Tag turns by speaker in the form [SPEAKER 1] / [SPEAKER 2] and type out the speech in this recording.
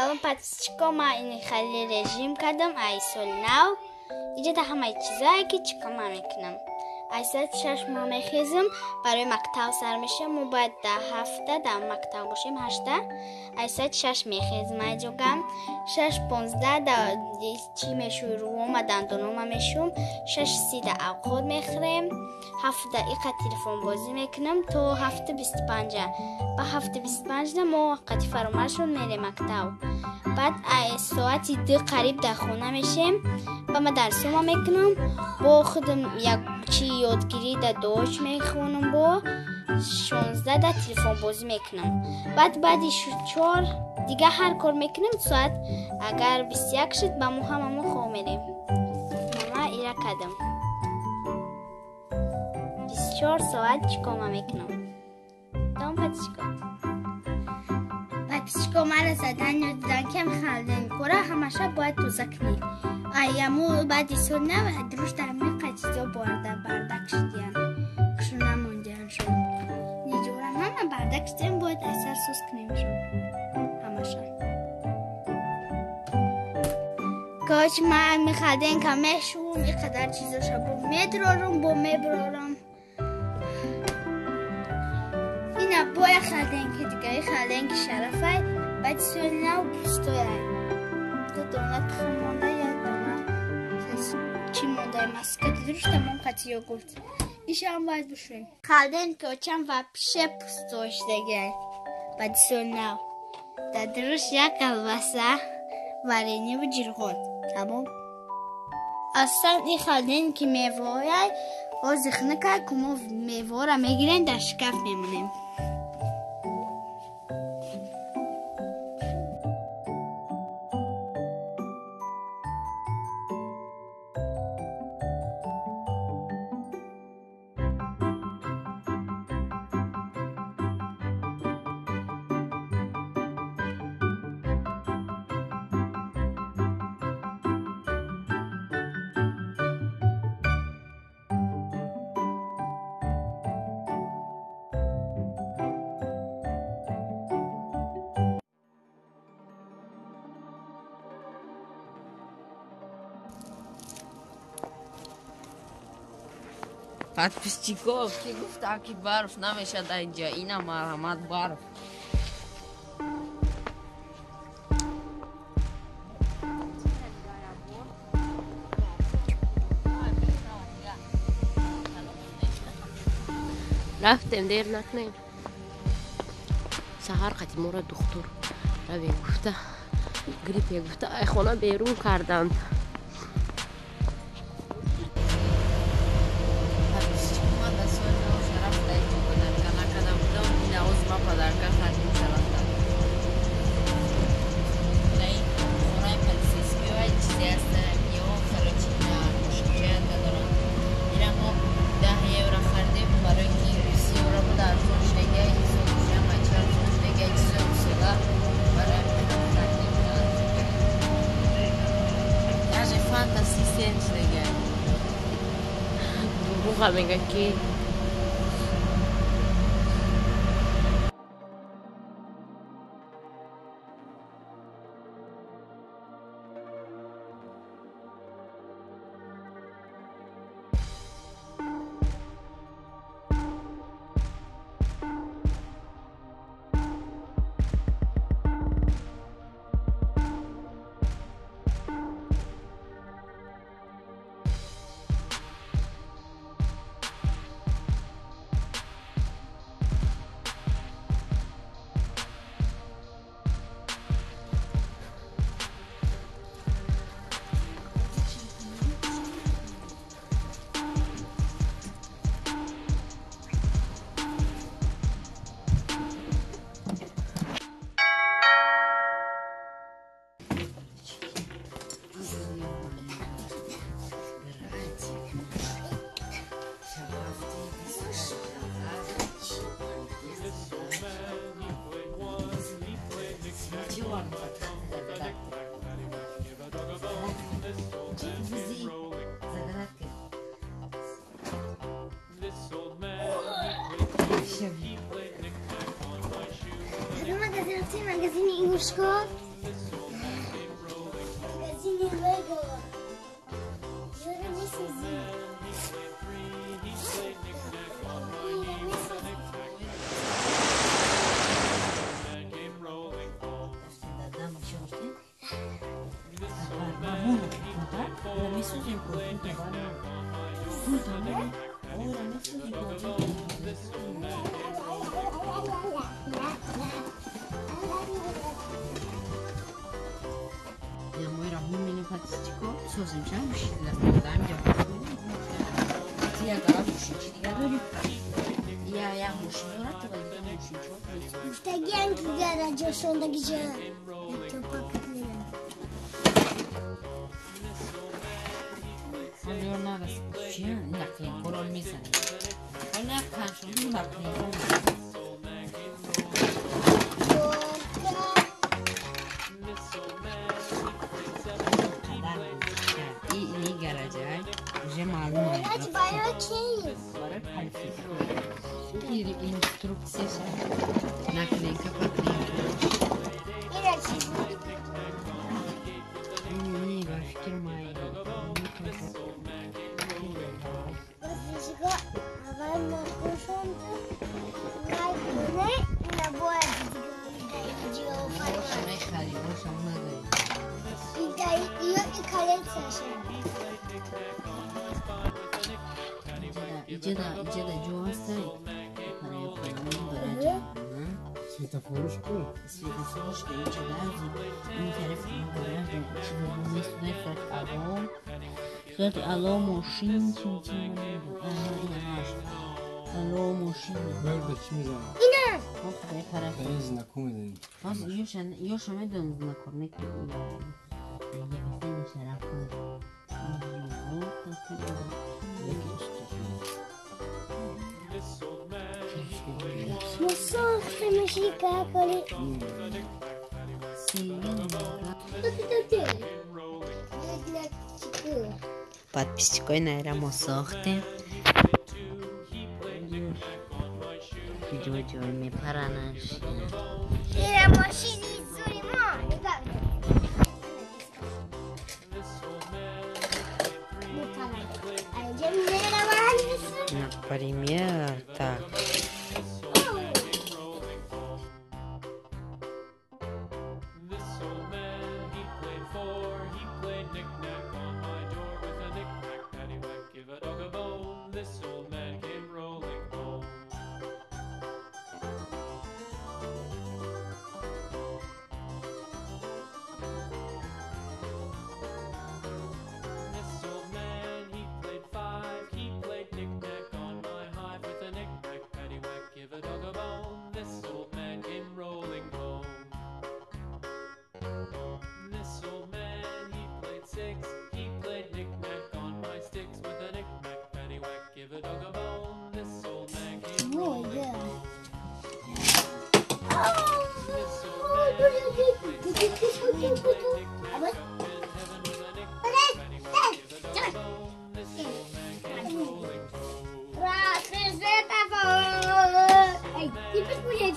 [SPEAKER 1] الان پاتیسچکو ما این خیلی رژیم کردم ای سال نو اینجا تا همه چیزایی که چیکار ما میکنم ای ساعت 6 ما میخیزم برای مکتب سر میشم و باید 10 هفته در مکتب باشیم 8 ای ساعت 6 میخیزم اینجا گم 6 15 در چی میشوی رو و دندونم میشوم 6 30 اوقات میخوریم 7 دقیقه تلفن بازی میکنم تا 7:25 با 7:25 ما وقتی فراموش شد میریم مکتب بعد ساعتی 2 قریب در خونه میشیم و ما درسوم میکنم با خودم یک چی یادگیری در دوش میخونم با 16 در تلفن بازی میکنم بعدی 4 دیگه هر کار میکنم ساعت اگر 21 شد با مو هممون خواه میریم ماما ایره کدم 24 ساعت چیکار میکنم دام پاتیسچکو مرا زدن یا دیدن کم خلدن کره همشه باید تو زکنی ایامو بعدی سال نه دروش در می قچیزا بردک شدیان کشو نموندیان شد نیجورم همه بردک شدیان باید اثر سوز کنیم شد همشه کاش من میخوادن که میشوم اینقدر چیزا شبو میدرارم با میبرارم اینا باید خلدن که دیگه خلدن که شرفه بعد سوال نو بستوی تو دونت خمانده یا دونت چی مونده مسکت دروش تمام قطعی یوگورت ایشه هم باید بشویم خلدن که چند و پیشه پستوش دیگه بعد سوال نو در دروش یک کلبسه ورینی و جیرخون تمام اصلا این خلدن که میوه آزخ نکرد که ما میوه را میگیرن در شکف میمونیم
[SPEAKER 2] پاتیسچکو که گفت که برف نمیشه در اینجا اینا مرحمت برف رفتیم دیر نکنیم سهر قدیم را دکتر روی گفته گریپی گفته ای خونه بیرون کردند Venga aquí.
[SPEAKER 1] magazine Iushko.
[SPEAKER 2] სოზიმ ჩამშილა დამჯა ია გავუშიჩი დიგადური ია მუშინორა თვალი მუშიჩო
[SPEAKER 3] Встаем к гаражу, что он где? Это покатно.
[SPEAKER 2] Олеонара скучи, наклин король мисан. Она каншу наклин. И гаража, уже малум.
[SPEAKER 3] Это барои.
[SPEAKER 2] Барои пальцы. Или инструкция. Наклейка поклейка. Не, вообще моя. Иди Джонса. Светофорушку. Светофорушку, иди не телефон гаража. Тебе не стоит алло, машин, чин. Алло, машин.
[SPEAKER 3] Ина!
[SPEAKER 2] Вот дай хорошо.
[SPEAKER 4] Я знакомый.
[SPEAKER 2] Аз Ёша медон знакомый. Я не Шарафёр.
[SPEAKER 3] Смысл, что мы шикакали.
[SPEAKER 2] Подписчикой наверное сохты. Видео ми паранаш.
[SPEAKER 3] Ира машини зуримо.
[SPEAKER 2] Например, так.
[SPEAKER 3] Эй, ты посмотри,